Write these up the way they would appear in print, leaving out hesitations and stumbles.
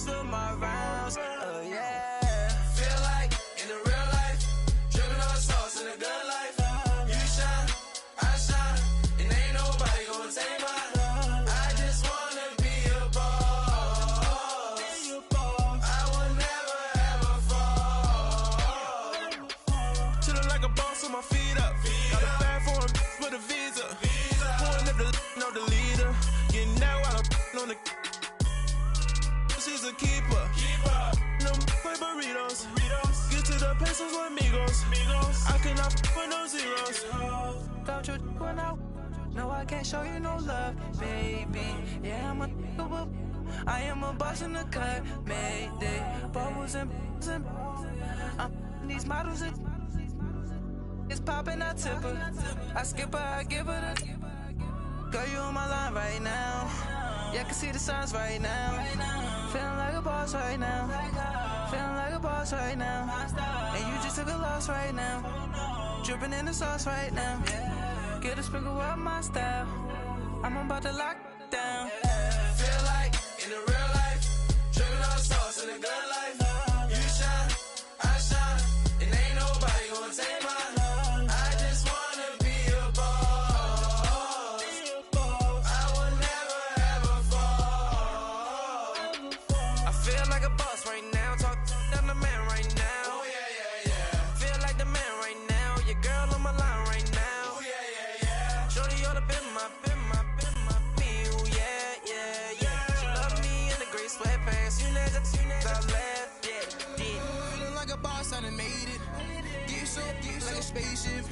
of my rounds. Yeah. Feel like in the real life, dripping on sauce in a good life. You shine, I shine, and ain't nobody gonna take mine. I just wanna be a boss. I will never ever fall. Chillin' like a boss with my feet up. Got a bag for him with a visa. Pulling up the know the leader. Getting that while I'm on the. She's a keeper. No play burritos. Get to the pesos with amigos. I cannot with no zeros. Don't you run out? No, I can't show you no love, baby. Yeah, I am a boss in the cut. Mayday. Bubbles and I'm these models. It's popping, I tip her. I skip her, I give her the. Girl, you on my line right now. Yeah, I can see the signs right now. Feeling like a boss right now. Feeling like a boss right now. And you just took a loss right now. Dripping in the sauce right now. Get a sprinkle up my style. I'm about to lock down. Feel like in the real life, dripping on sauce in a good life. You shine, I shine, and ain't nobody gonna take mine. I just wanna be a boss. I will never ever fall. I feel like a boss right now. Talk to the man right now. Oh yeah. Feel like the man right now. Your girl on my line right now. Oh yeah. Shorty all up in my feel. Yeah. She love me in the gray sweatpants. You know I left. Yeah. Feeling like a boss, I done made it. Get so like a spaceship.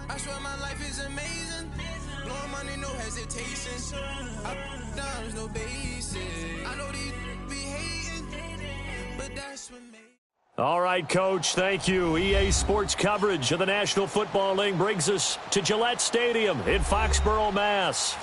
I swear my life is amazing. Blowing money, no hesitation. Up, down, no basic. I know these be hating, but that's what made. All right, Coach, thank you. EA Sports coverage of the National Football League brings us to Gillette Stadium in Foxborough, Mass.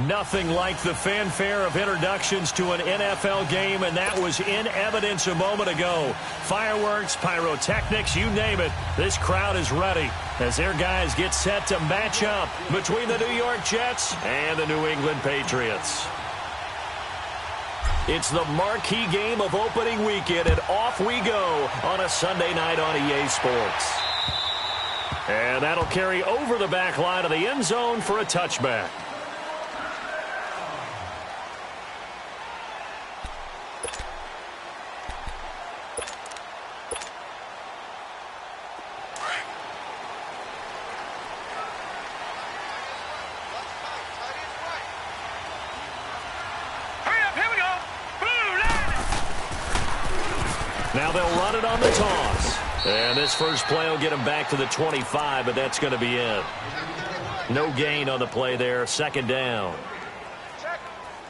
Nothing like the fanfare of introductions to an NFL game, and that was in evidence a moment ago. Fireworks, pyrotechnics, you name it. This crowd is ready as their guys get set to match up between the New York Jets and the New England Patriots. It's the marquee game of opening weekend, and off we go on a Sunday night on EA Sports. And that'll carry over the back line of the end zone for a touchback. Now they'll run it on the toss. And this first play will get them back to the 25, but that's going to be it. No gain on the play there. Second down.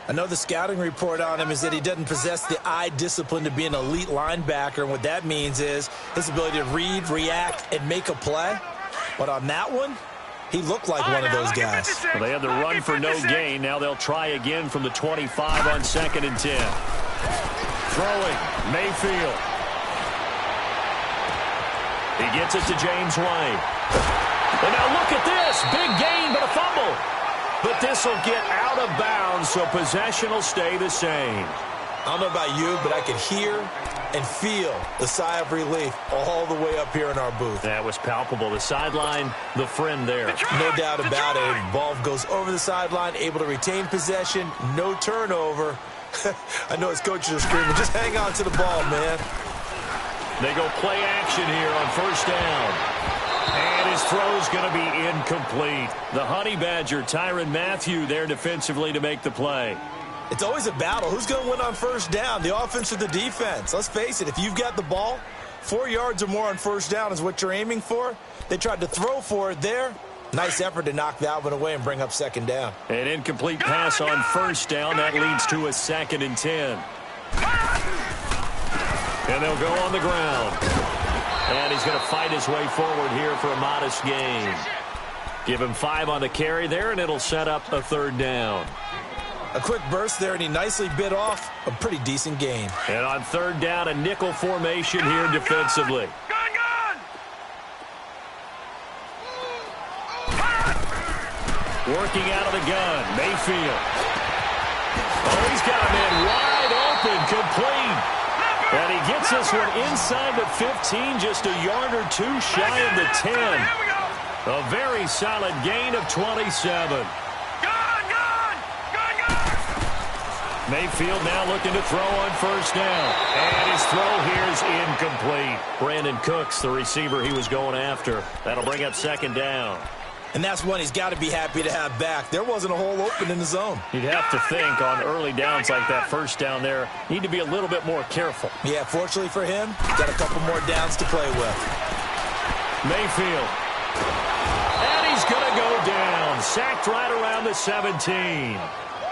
I know the scouting report on him is that he doesn't possess the eye discipline to be an elite linebacker. And what that means is his ability to read, react, and make a play. But on that one, he looked like one of those guys. Well, they had the run for no gain. Now they'll try again from the 25 on 2nd and 10. Throwing, Mayfield. He gets it to James White. And now look at this. Big gain, but a fumble. But this will get out of bounds, so possession will stay the same. I don't know about you, but I could hear and feel the sigh of relief all the way up here in our booth. That was palpable. The sideline, the friend there. No doubt about it. Ball goes over the sideline, able to retain possession, no turnover. I know his coaches are screaming, just hang on to the ball, man. They go play action here on first down. And his throw's going to be incomplete. The Honey Badger, Tyrann Mathieu, there defensively to make the play. It's always a battle. Who's going to win on first down, the offense or the defense? Let's face it, if you've got the ball, 4 yards or more on first down is what you're aiming for. They tried to throw for it there. Nice effort to knock that one away and bring up second down. An incomplete pass on first down. That leads to a 2nd and 10. And they'll go on the ground. And he's going to fight his way forward here for a modest gain. Give him 5 on the carry there, and it'll set up a 3rd down. A quick burst there, and he nicely bit off a pretty decent gain. And on 3rd down, a nickel formation here defensively. Working out of the gun, Mayfield. Oh, he's got him in open, complete. And he gets this one inside the 15, just a yard or two shy of the 10. A very solid gain of 27. Mayfield now looking to throw on first down. And his throw here is incomplete. Brandon Cooks, the receiver he was going after. That'll bring up second down. And that's one he's got to be happy to have back. There wasn't a hole open in the zone. You'd have to think on early downs like that first down there, need to be a little bit more careful. Yeah, fortunately for him, got a couple more downs to play with. Mayfield. And he's going to go down. Sacked right around the 17.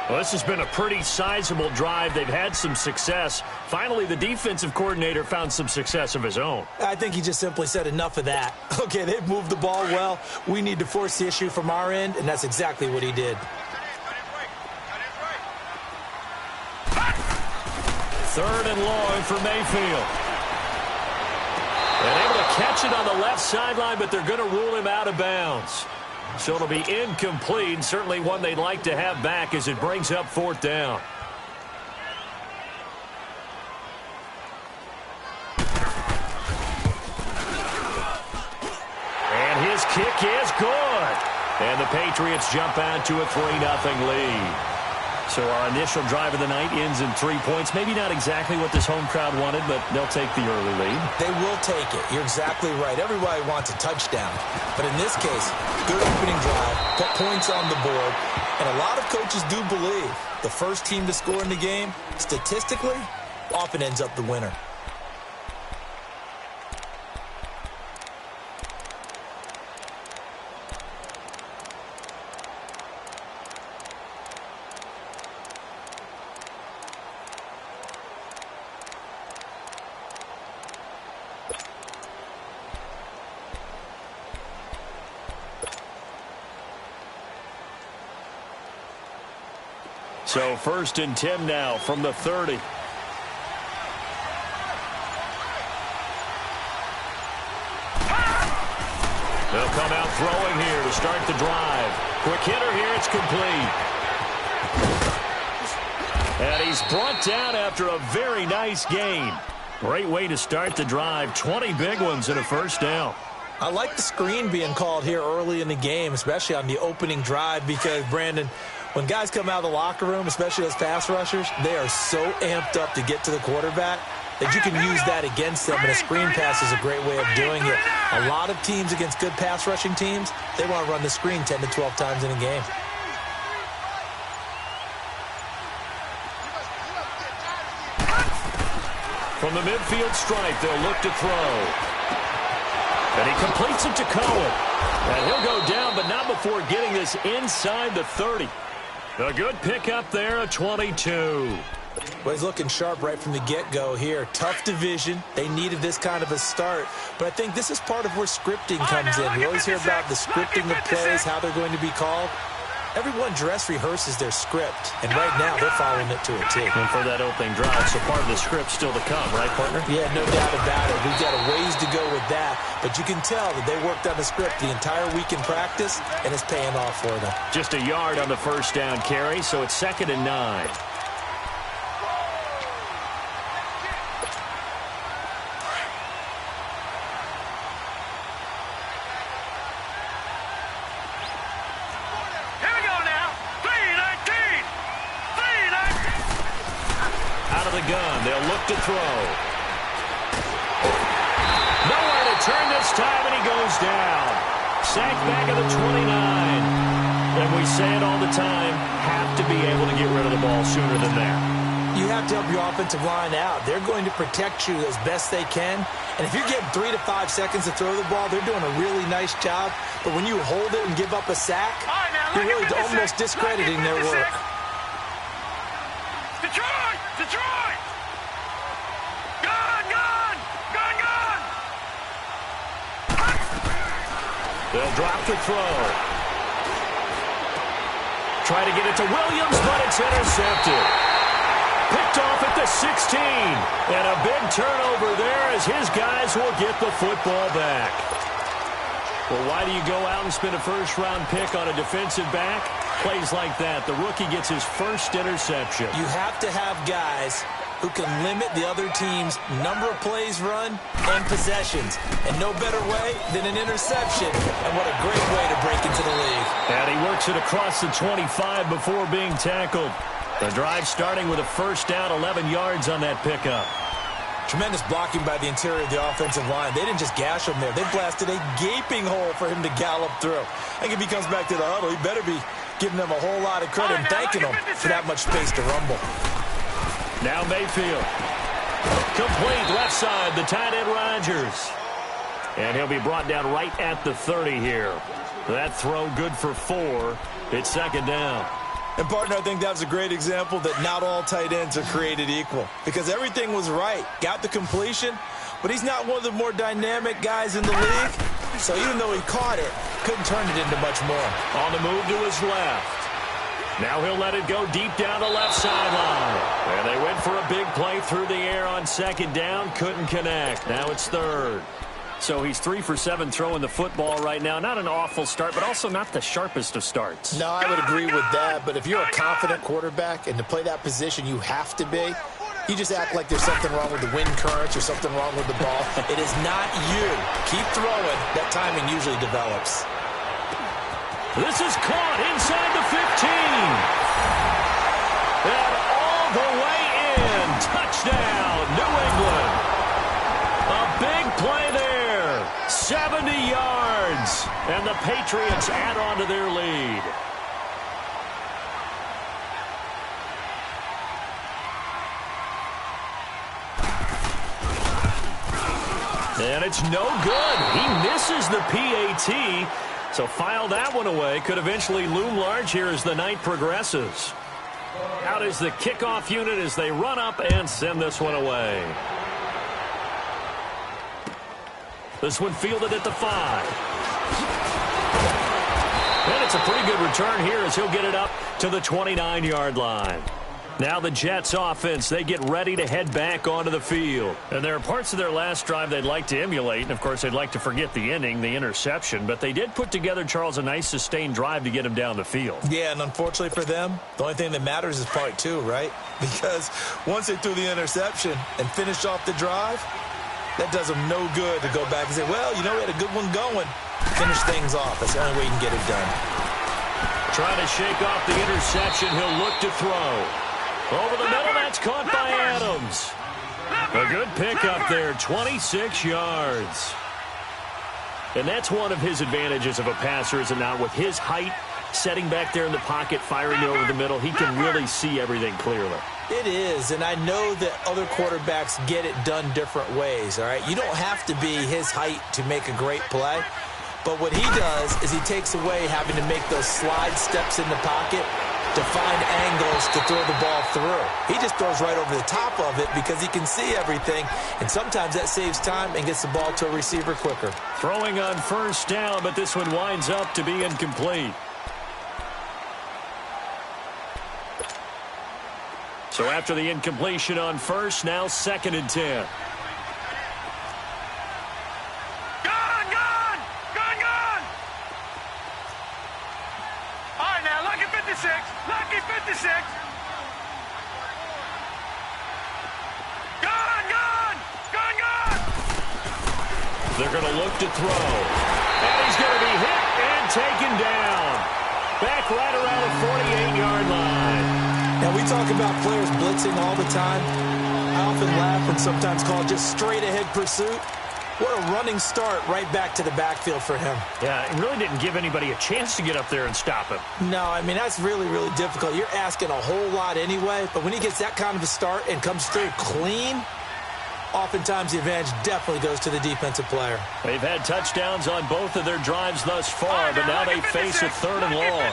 Well, this has been a pretty sizable drive. They've had some success. Finally, the defensive coordinator found some success of his own. I think he just simply said enough of that. Okay, they've moved the ball well. We need to force the issue from our end, and that's exactly what he did. Third and long for Mayfield. And able to catch it on the left sideline, but they're going to rule him out of bounds. So it'll be incomplete, certainly one they'd like to have back as it brings up fourth down. And his kick is good. And the Patriots jump out to a 3-0 lead. So our initial drive of the night ends in 3 points. Maybe not exactly what this home crowd wanted, but they'll take the early lead. They will take it. You're exactly right. Everybody wants a touchdown. But in this case, good opening drive, put points on the board, and a lot of coaches do believe the first team to score in the game, statistically, often ends up the winner. So first and 10 now from the 30. They'll come out throwing here to start the drive. Quick hitter here, it's complete. And he's brought down after a very nice gain. Great way to start the drive. 20 big ones and a first down. I like the screen being called here early in the game, especially on the opening drive, because, Brandon, when guys come out of the locker room, especially those pass rushers, they are so amped up to get to the quarterback that you can use that against them, and a screen pass is a great way of doing it. A lot of teams against good pass rushing teams, they want to run the screen 10 to 12 times in a game. From the midfield stripe, they'll look to throw. And he completes it to Cohen. And he'll go down, but not before getting this inside the 30. A good pickup there, a 22. Well, he's looking sharp right from the get-go here. Tough division. They needed this kind of a start. But I think this is part of where scripting comes in. We always hear about the scripting of plays, how they're going to be called. Everyone dress rehearses their script, and right now they're following it to a T. And for that opening drive, so part of the script still to come, right, partner? Yeah, no doubt about it. We've got a ways to go with that, but you can tell that they worked on the script the entire week in practice, and it's paying off for them. Just a yard on the first down carry, so it's 2nd and 9. They'll look to throw. Nowhere to turn this time, and he goes down. Sacked back at the 29. And we say it all the time, have to be able to get rid of the ball sooner than that. You have to help your offensive line out. They're going to protect you as best they can. And if you're getting 3 to 5 seconds to throw the ball, they're doing a really nice job. But when you hold it and give up a sack, you're really almost discrediting their work. Detroit! They'll drop the throw. Try to get it to Williams, but it's intercepted. Picked off at the 16. And a big turnover there as his guys will get the football back. Well, why do you go out and spend a first-round pick on a defensive back? Plays like that. The rookie gets his first interception. You have to have guys who can limit the other team's number of plays run and possessions. And no better way than an interception. And what a great way to break into the league. And he works it across the 25 before being tackled. The drive starting with a first down, 11 yards on that pickup. Tremendous blocking by the interior of the offensive line. They didn't just gash him there. They blasted a gaping hole for him to gallop through. I think if he comes back to the huddle, he better be giving them a whole lot of credit and thanking them for that much space to rumble. Now Mayfield. Complete left side, the tight end Rodgers. And he'll be brought down right at the 30 here. That throw good for 4. It's second down. And, partner, I think that was a great example that not all tight ends are created equal. Because everything was right. Got the completion, but he's not one of the more dynamic guys in the league. So even though he caught it, couldn't turn it into much more. On the move to his left. Now he'll let it go deep down the left sideline. And they went for a big play through the air on second down. Couldn't connect. Now it's third. So he's 3 for 7 throwing the football right now. Not an awful start, but also not the sharpest of starts. No, I would agree with that. But if you're a confident quarterback and to play that position you have to be, you just act like there's something wrong with the wind currents or something wrong with the ball. It is not you. Keep throwing. That timing usually develops. This is caught inside the 15. And all the way in. Touchdown, New England. A big play there. 70 yards. And the Patriots add on to their lead. And it's no good. He misses the PAT. So file that one away. Could eventually loom large here as the night progresses. Out is the kickoff unit as they run up and send this one away. This one fielded at the 5. And it's a pretty good return here as he'll get it up to the 29-yard line. Now the Jets offense, they get ready to head back onto the field. And there are parts of their last drive they'd like to emulate. And, of course, they'd like to forget the ending, the interception. But they did put together, Charles, a nice sustained drive to get him down the field. Yeah, and unfortunately for them, the only thing that matters is part 2, right? Because once they threw the interception and finished off the drive, that does them no good to go back and say, well, you know, we had a good one going. Finish things off. That's the only way you can get it done. Trying to shake off the interception. He'll look to throw. Over the middle, that's caught by Adams. A good pickup there, 26 yards. And that's one of his advantages of a passer, is it not? With his height, setting back there in the pocket, firing over the middle, he can really see everything clearly. It is, and I know that other quarterbacks get it done different ways, all right? You don't have to be his height to make a great play. But what he does is he takes away having to make those slide steps in the pocket to find angles to throw the ball through. He just throws right over the top of it because he can see everything, and sometimes that saves time and gets the ball to a receiver quicker. Throwing on first down, but this one winds up to be incomplete. So after the incompletion on first, now 2nd and 10. Lucky 56. Gone. They're going to look to throw. And he's going to be hit and taken down. Back right around the 48-yard line. Now, we talk about players blitzing all the time. I often laugh and sometimes call it just straight-ahead pursuit. What a running start right back to the backfield for him. Yeah, it really didn't give anybody a chance to get up there and stop him. No, I mean, that's really, really difficult. You're asking a whole lot anyway, but when he gets that kind of a start and comes through clean, oftentimes the advantage definitely goes to the defensive player. They've had touchdowns on both of their drives thus far, but now they face a 3rd and long.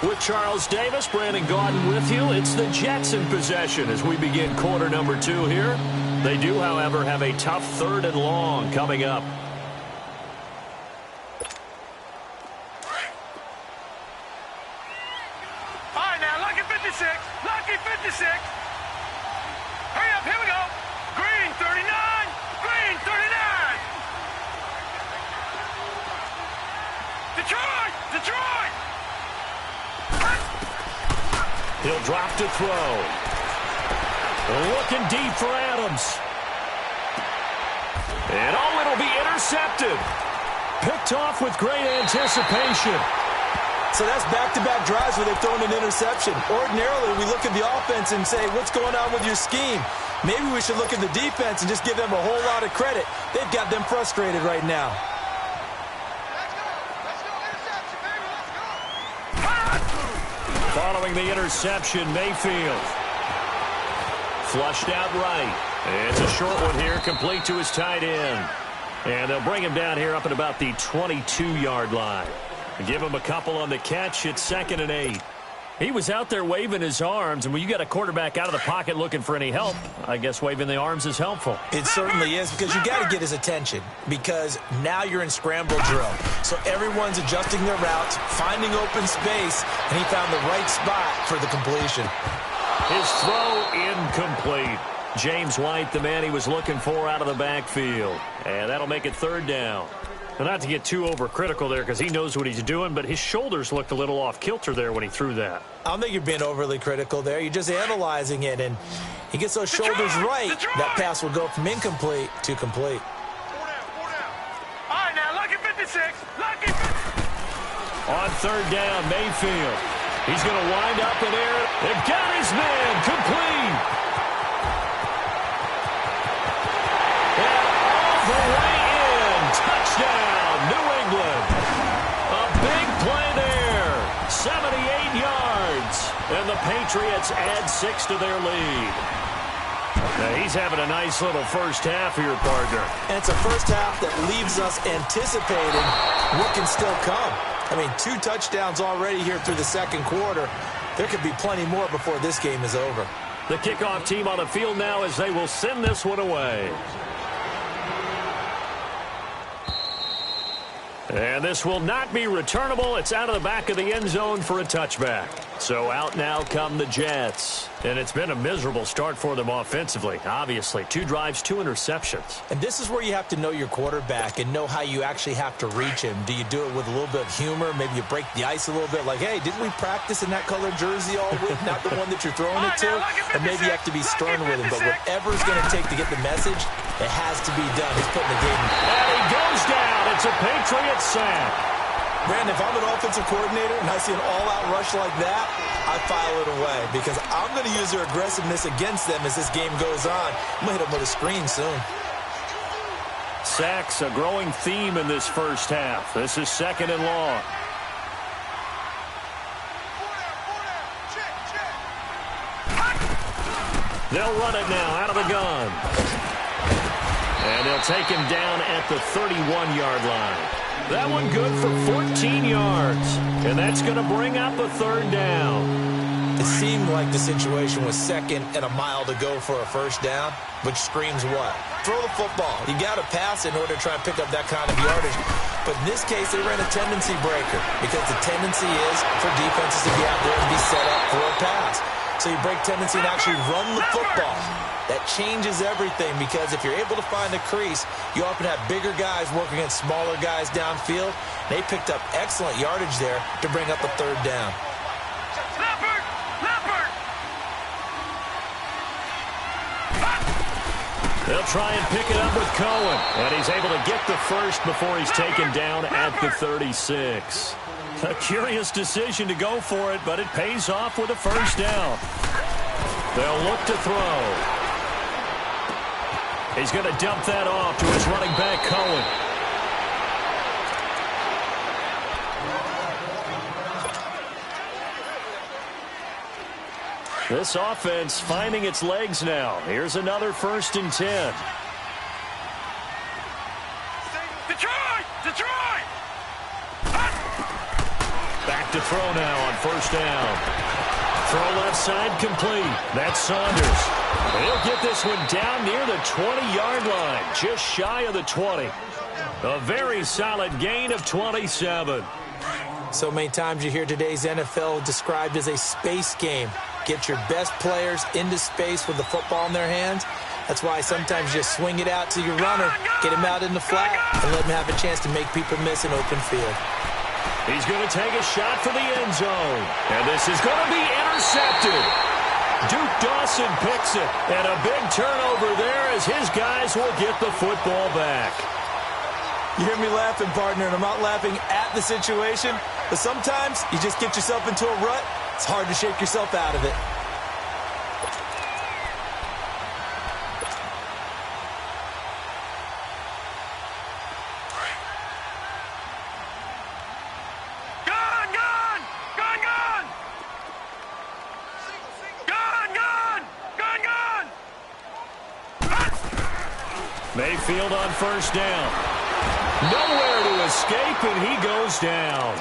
With Charles Davis, Brandon Gaudin with you. It's the Jets in possession as we begin quarter number 2 here. They do, however, have a tough 3rd and long coming up. All right, now, lucky 56. Lucky 56. Hurry up, here we go. Green 39. Green 39. Detroit. He'll drop to throw. Looking deep for Adams. And it'll be intercepted. Picked off with great anticipation. So that's back-to-back drives where they've thrown an interception. Ordinarily, we look at the offense and say, what's going on with your scheme? Maybe we should look at the defense and just give them a whole lot of credit. They've got them frustrated right now. Following the interception, Mayfield. Flushed out right. It's a short one here, complete to his tight end. And they'll bring him down here up at about the 22-yard line. Give him a couple on the catch. It's 2nd and 8. He was out there waving his arms, and when you got a quarterback out of the pocket looking for any help, I guess waving the arms is helpful. It certainly is, because you got to get his attention, because now you're in scramble drill. So everyone's adjusting their routes, finding open space, and he found the right spot for the completion. His throw incomplete. James White, the man he was looking for out of the backfield. And that'll make it 3rd down. Now, not to get too overcritical there because he knows what he's doing, but his shoulders looked a little off kilter there when he threw that. I don't think you're being overly critical there. You're just analyzing it, and he gets those shoulders right. That pass will go from incomplete to complete. 4 down. All right, now, lucky 56. Lucky 56. On 3rd down, Mayfield. He's going to wind up in air. They've got his man. Complete. And all the way in. Touchdown, New England. A big play there. 78 yards. And the Patriots add 6 to their lead. Now, he's having a nice little first half here, partner. And it's a first half that leaves us anticipating what can still come. I mean, 2 touchdowns already here through the 2nd quarter. There could be plenty more before this game is over. The kickoff team on the field now as they will send this one away. And this will not be returnable. It's out of the back of the end zone for a touchback. So out now come the Jets. And it's been a miserable start for them offensively, obviously. 2 drives, 2 interceptions. And this is where you have to know your quarterback and know how you actually have to reach him. Do you do it with a little bit of humor? Maybe you break the ice a little bit like, hey, didn't we practice in that colored jersey all week? Not the one that you're throwing it to? Or maybe you have to be stern with him. But whatever it's going to take to get the message, it has to be done. He's putting the game in. And he goes down. It's a Patriots sack. Brandon, if I'm an offensive coordinator and I see an all-out rush like that, I file it away because I'm going to use their aggressiveness against them as this game goes on. I'm going to hit them with a screen soon. Sacks, a growing theme in this first half. This is 2nd and long. They'll run it now out of the gun. And they'll take him down at the 31-yard line. That one good for 14 yards. And that's going to bring up a 3rd down. It seemed like the situation was 2nd and a mile to go for a 1st down, which screams what? Throw the football. You got to pass in order to try and pick up that kind of yardage. But in this case, they ran a tendency breaker because the tendency is for defenses to be out there and be set up for a pass. So you break tendency and actually run the football. That changes everything because if you're able to find a crease, you often have bigger guys working against smaller guys downfield. They picked up excellent yardage there to bring up a 3rd down. They'll try and pick it up with Cohen. And he's able to get the first before he's taken down at the 36. A curious decision to go for it, but it pays off with a 1st down. They'll look to throw. He's going to dump that off to his running back, Cohen. This offense finding its legs now. Here's another 1st and 10. Detroit! Back to throw now on 1st down. Throw left side complete. That's Saunders. He'll get this one down near the 20-yard line, just shy of the 20. A very solid gain of 27. So many times you hear today's NFL described as a space game. Get your best players into space with the football in their hands. That's why sometimes you just swing it out to your runner, get him out in the flat, and let him have a chance to make people miss an open field. He's going to take a shot for the end zone. And this is going to be intercepted. Duke Dawson picks it. And a big turnover there as his guys will get the football back. You hear me laughing, partner, and I'm not laughing at the situation, but sometimes you just get yourself into a rut. It's hard to shake yourself out of it. Mayfield on first down. Nowhere to escape, and he goes down.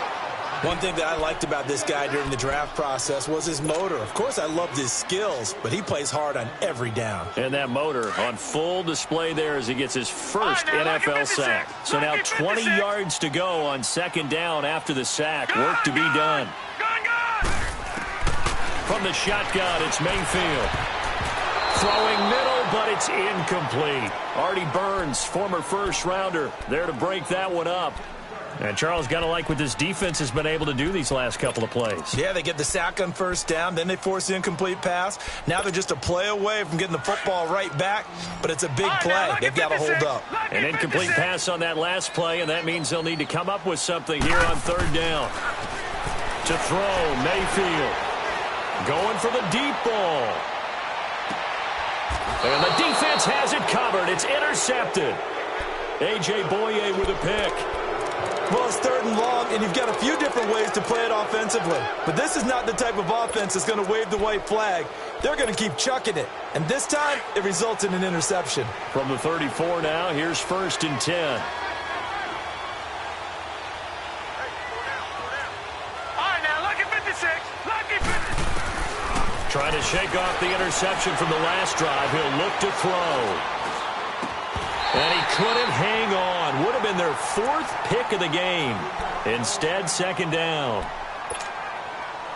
One thing that I liked about this guy during the draft process was his motor. Of course, I loved his skills, but he plays hard on every down. And that motor on full display there as he gets his first NFL sack. So now 20 yards to go on second down after the sack. Work to be done. From the shotgun, it's Mayfield. Throwing middle, but it's incomplete. Artie Burns, former first-rounder, there to break that one up. And Charles, got to like what this defense has been able to do these last couple of plays. Yeah, they get the sack on first down, then they force the incomplete pass. Now they're just a play away from getting the football right back, but it's a big play. They've got to hold up. An incomplete pass on that last play, and that means they'll need to come up with something here on third down. To throw, Mayfield. Going for the deep ball. And the defense has it covered. It's intercepted. A.J. Boye with a pick. Well, it's third and long, and you've got a few different ways to play it offensively. But this is not the type of offense that's going to wave the white flag. They're going to keep chucking it. And this time, it results in an interception. From the 34 now, here's first and 10. All right, now, look at 56. Look at 56. Trying to shake off the interception from the last drive. He'll look to throw. And he couldn't hang on. Would have been their fourth pick of the game. Instead, second down.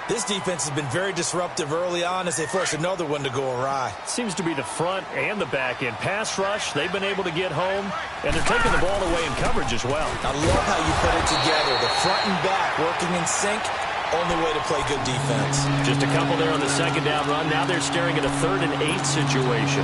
This defense has been very disruptive early on as they force another one to go awry. Seems to be the front and the back end. Pass rush, they've been able to get home, and they're taking the ball away in coverage as well. I love how you put it together. The front and back working in sync. Only way to play good defense. Just a couple there on the second down run. Now they're staring at a 3rd and 8 situation.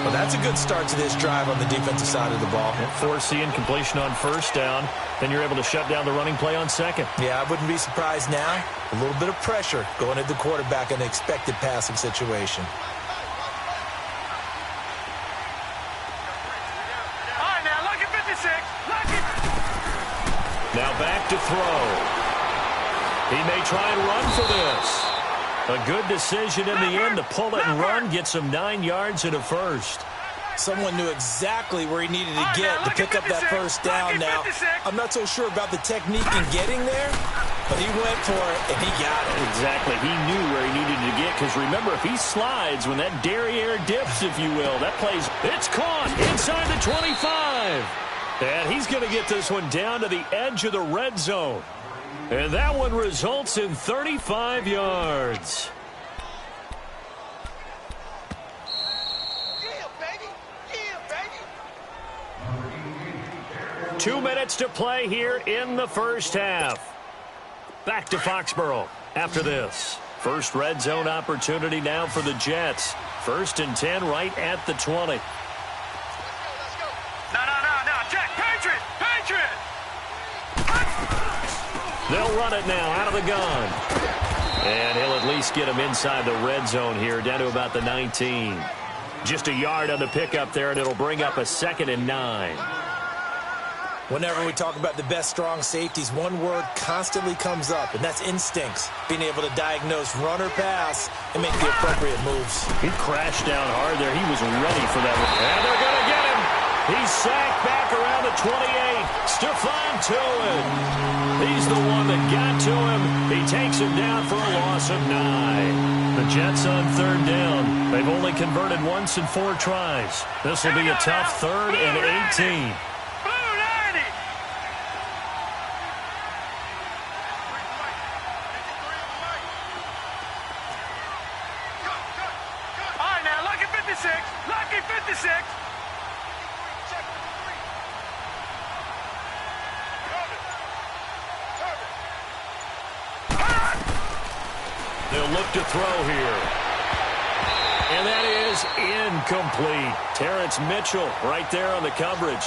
Well, that's a good start to this drive on the defensive side of the ball. Force the incompletion on first down. Then you're able to shut down the running play on second. Yeah, I wouldn't be surprised now. A little bit of pressure going at the quarterback in an expected passing situation. All right, now, look at 56. Look at... Now back to throw. He may try and run for this. A good decision in the end to pull it and run, get some 9 yards and a first. Someone knew exactly where he needed to get to pick up that first down. Now, I'm not so sure about the technique in getting there, but he went for it, and he got it. Exactly. He knew where he needed to get, because remember, if he slides when that derriere dips, if you will, that plays, it's caught inside the 25. And he's going to get this one down to the edge of the red zone. And that one results in 35 yards. Yeah, baby. Yeah, baby. 2 minutes to play here in the first half. Back to Foxborough after this. First red zone opportunity now for the Jets. 1st and 10 right at the 20. Let's go. No. Jack, Patriot. They'll run it now out of the gun. And he'll at least get him inside the red zone here, down to about the 19. Just a yard on the pickup there, and it'll bring up a 2nd and 9. Whenever we talk about the best strong safeties, one word constantly comes up, and that's instincts. Being able to diagnose run or pass and make the appropriate moves. He crashed down hard there. He was ready for that one. And they're going to get him. He's sacked back around the 28. Stephon Tuitt. He's the one that got to him. He takes him down for a loss of 9. The Jets on 3rd down. They've only converted once in 4 tries. This will be a tough 3rd and 18. Lucky 56. look to throw here. And that is incomplete. Terrence Mitchell right there on the coverage.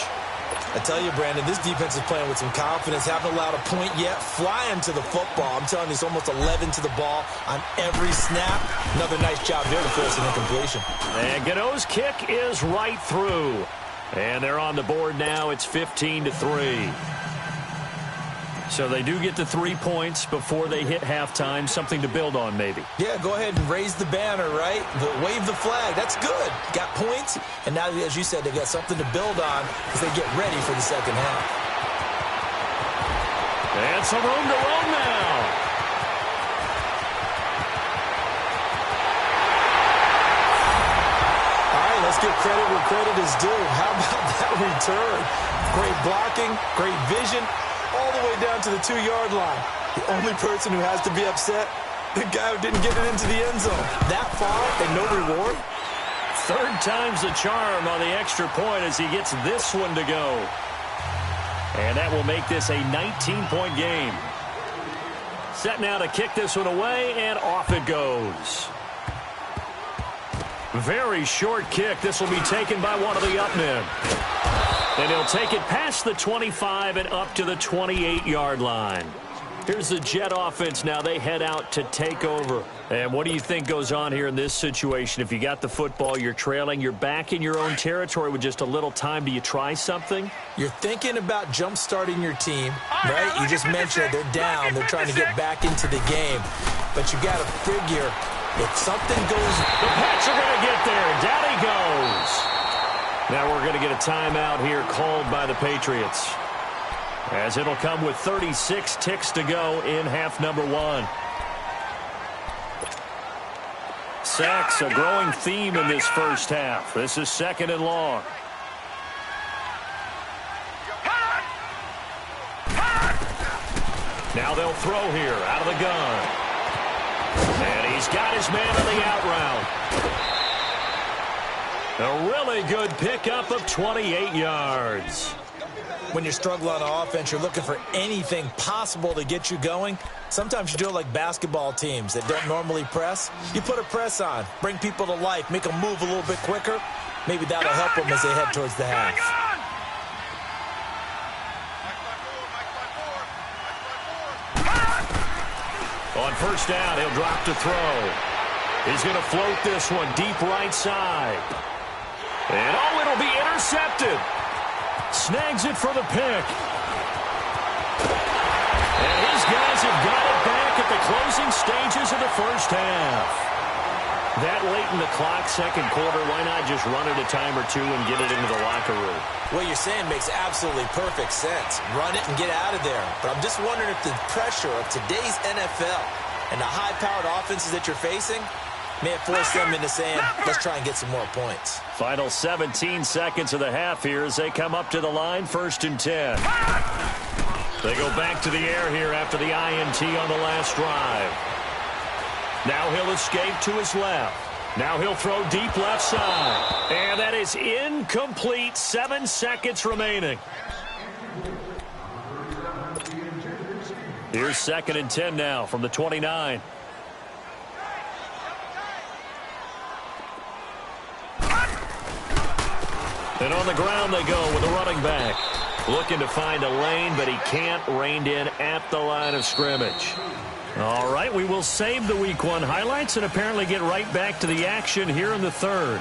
I tell you, Brandon, this defense is playing with some confidence. Haven't allowed a point yet. Flying to the football. I'm telling you, it's almost 11 to the ball on every snap. Another nice job there to force an incompletion. And Gano's kick is right through. And they're on the board now. It's 15-3. So they do get the 3 points before they hit halftime. Something to build on, maybe. Yeah, go ahead and raise the banner, right? Wave the flag. That's good. Got points. And now, as you said, they've got something to build on as they get ready for the second half. And some room to roam now. All right, let's give credit where credit is due. How about that return? Great blocking, great vision, all the way down to the 2-yard line. The only person who has to be upset, the guy who didn't get it into the end zone. That far and no reward? Third time's the charm on the extra point as he gets this one to go. And that will make this a 19-point game. Set now to kick this one away, and off it goes. Very short kick. This will be taken by one of the up men. And he'll take it past the 25 and up to the 28-yard line. Here's the Jet offense now. They head out to take over. And what do you think goes on here in this situation? If you got the football, you're trailing, you're back in your own territory with just a little time. Do you try something? You're thinking about jump-starting your team, right? You just mentioned it. They're down. They're trying to get back into the game. But you got to figure if something goes... The Pats are going to get there. Down he goes. Now we're going to get a timeout here called by the Patriots, as it'll come with 36 ticks to go in half number 1. Sacks, a growing theme in this first half. This is 2nd and long. Now they'll throw here out of the gun. And he's got his man on the out route. A really good pickup of 28 yards. When you're struggling on offense, you're looking for anything possible to get you going. Sometimes you do it like basketball teams that don't normally press. You put a press on, bring people to life, make them move a little bit quicker. Maybe that'll help them as they head towards the half. On first down, he'll drop to throw. He's going to float this one deep right side. And oh, it'll be intercepted. Snags it for the pick. And his guys have got it back at the closing stages of the first half. That late in the clock, second quarter, why not just run it a time or two and get it into the locker room? What you're saying makes absolutely perfect sense. Run it and get out of there. But I'm just wondering if the pressure of today's NFL and the high-powered offenses that you're facing may have forced them into saying, let's try and get some more points. Final 17 seconds of the half here as they come up to the line, 1st and 10. They go back to the air here after the INT on the last drive. Now he'll escape to his left. Now he'll throw deep left side. And that is incomplete. 7 seconds remaining. Here's 2nd and 10 now from the 29. And on the ground they go with a running back. Looking to find a lane, but he can't. Reined in at the line of scrimmage. All right, we will save the Week 1 highlights and apparently get right back to the action here in the 3rd.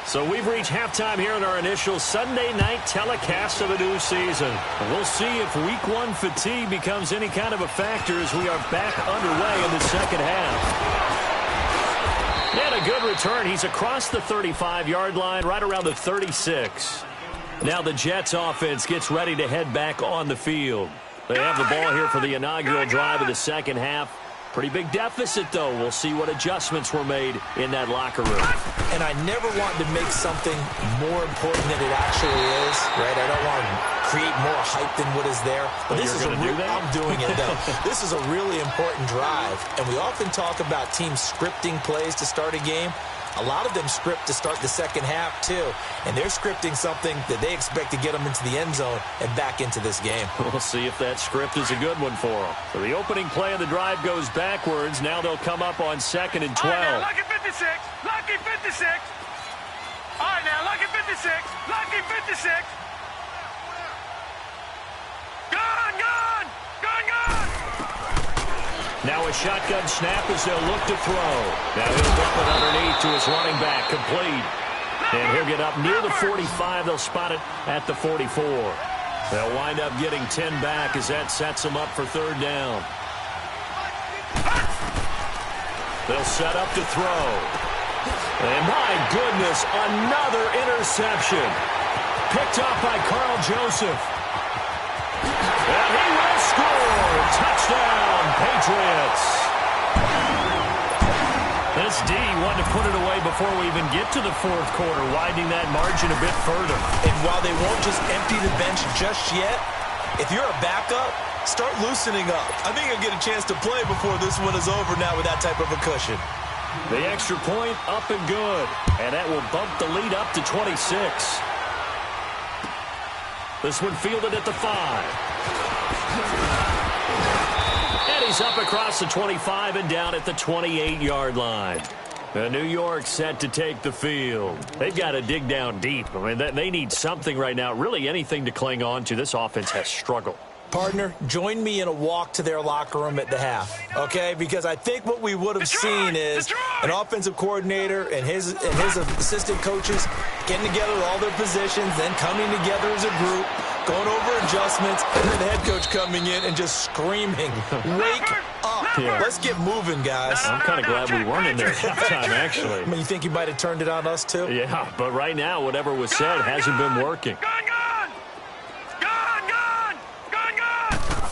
So we've reached halftime here in our initial Sunday night telecast of the new season. We'll see if Week 1 fatigue becomes any kind of a factor as we are back underway in the second half. And a good return. He's across the 35-yard line, right around the 36. Now the Jets offense gets ready to head back on the field. They have the ball here for the inaugural drive of the second half. Pretty big deficit, though. We'll see what adjustments were made in that locker room. And I never want to make something more important than it actually is, right? I don't want to create more hype than what is there. But this is I'm doing it, though. This is a really important drive. And we often talk about teams scripting plays to start a game. A lot of them script to start the second half, too. And they're scripting something that they expect to get them into the end zone and back into this game. We'll see if that script is a good one for them. So the opening play of the drive goes backwards. Now they'll come up on 2nd and 12. All right, now, lucky 56. Lucky 56. All right, now, lucky 56. Lucky 56. Gone, gone. Gone, gone. Now a shotgun snap as they'll look to throw. Now he'll dump it underneath to his running back, complete. And he'll get up near the 45. They'll spot it at the 44. They'll wind up getting 10 back as that sets them up for 3rd down. They'll set up to throw. And my goodness, another interception. Picked up by Carl Joseph. And he will score. Touchdown, Patriots. This D wanted to put it away before we even get to the 4th quarter, widening that margin a bit further. And while they won't just empty the bench just yet, if you're a backup, start loosening up. I think you'll get a chance to play before this one is over now with that type of a cushion. The extra point up and good. And that will bump the lead up to 26. This one fielded at the 5. And he's up across the 25 and down at the 28-yard line. New York set to take the field. They've got to dig down deep. I mean, they need something right now, really anything to cling on to. This offense has struggled. Partner, join me in a walk to their locker room at the half, okay? Because I think what we would have seen is an offensive coordinator and his assistant coaches getting together with all their positions, then coming together as a group, going over adjustments, and then the head coach coming in and just screaming, wake up. Yeah. Let's get moving, guys. I'm kind of glad we weren't in there at halftime, actually. I mean, you think you might have turned it on us, too? Yeah, but right now, whatever was said hasn't been working. Gone, gone. Gone, gone. Gone, gone.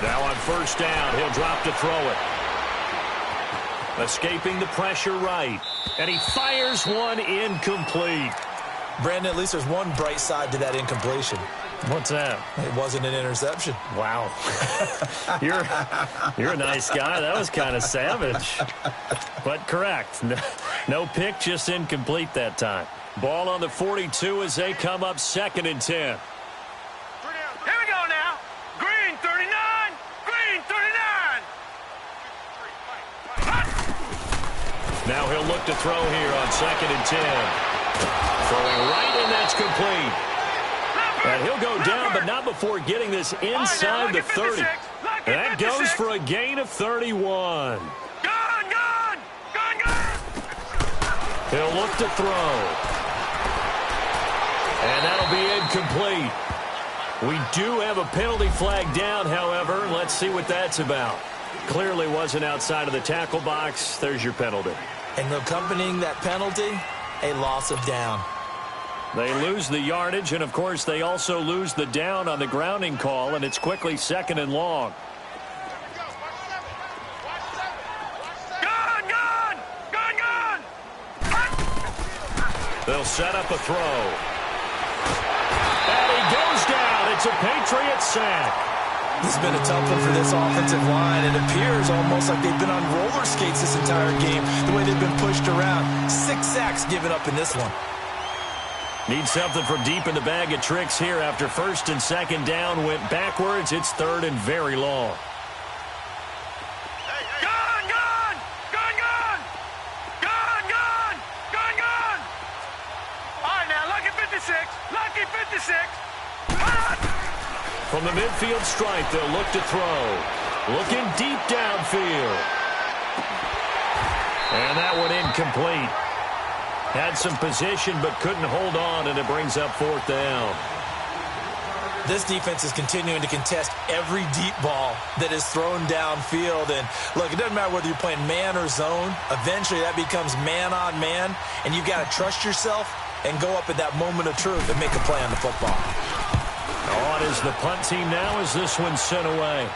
Now on 1st down, he'll drop to throw it. Escaping the pressure right. And he fires one incomplete. Brandon, at least there's one bright side to that incompletion. What's that? It wasn't an interception. Wow. You're a nice guy. That was kind of savage. But correct. No pick, just incomplete that time. Ball on the 42 as they come up 2nd and 10. Here we go now. Green 39. Green 39. Now he'll look to throw here on 2nd and 10. Throwing right, and that's complete. And he'll go down, but not before getting this inside the 30. That goes for a gain of 31. Gone, gone. Gone, gone. He'll look to throw. And that'll be incomplete. We do have a penalty flag down, however. Let's see what that's about. Clearly wasn't outside of the tackle box. There's your penalty. And accompanying that penalty, a loss of down. They lose the yardage, and, of course, they also lose the down on the grounding call, and it's quickly 2nd and long. Gone, gone. Gone, gone. They'll set up a throw. And he goes down. It's a Patriot sack. This has been a tough one for this offensive line. It appears almost like they've been on roller skates this entire game, the way they've been pushed around. 6 sacks given up in this one. Need something from deep in the bag of tricks here after 1st and 2nd down went backwards. It's 3rd and very long. Gone, gone. Gone, gone. Gone, gone. Gone, gone. All right, now, lucky 56. Lucky 56. From the midfield stripe, they'll look to throw. Looking deep downfield. And that one incomplete. Had some position but couldn't hold on, and it brings up 4th down. This defense is continuing to contest every deep ball that is thrown downfield. And, look, it doesn't matter whether you're playing man or zone. Eventually, that becomes man on man, and you've got to trust yourself and go up at that moment of truth and make a play on the football. On is the punt team now as this one's sent away.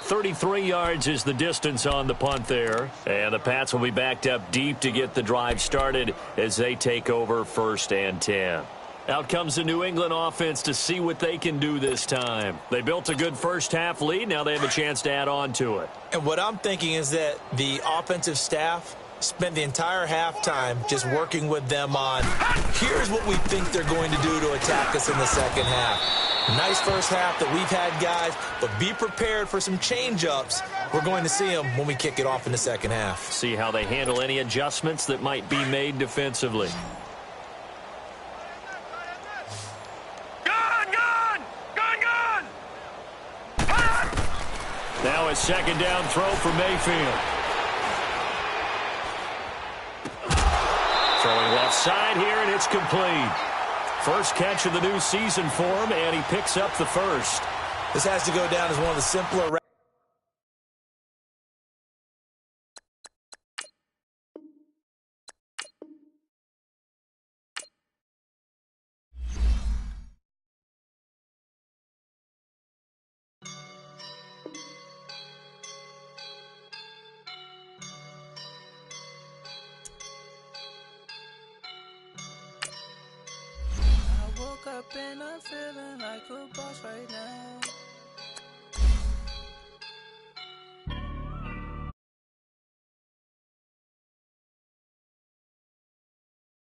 .33 yards is the distance on the punt there. And the Pats will be backed up deep to get the drive started as they take over 1st and 10. Out comes the New England offense to see what they can do this time. They built a good first-half lead. Now they have a chance to add on to it. And what I'm thinking is that the offensive staff spent the entire halftime just working with them on, here's what we think they're going to do to attack us in the second half. Nice first half that we've had, guys, but be prepared for some change-ups. We're going to see them when we kick it off in the second half. See how they handle any adjustments that might be made defensively. Now a second down throw for Mayfield. Throwing left side here, and it's complete. First catch of the new season for him, and he picks up the first. This has to go down as one of the simpler. Up and I'm feeling like a boss right now.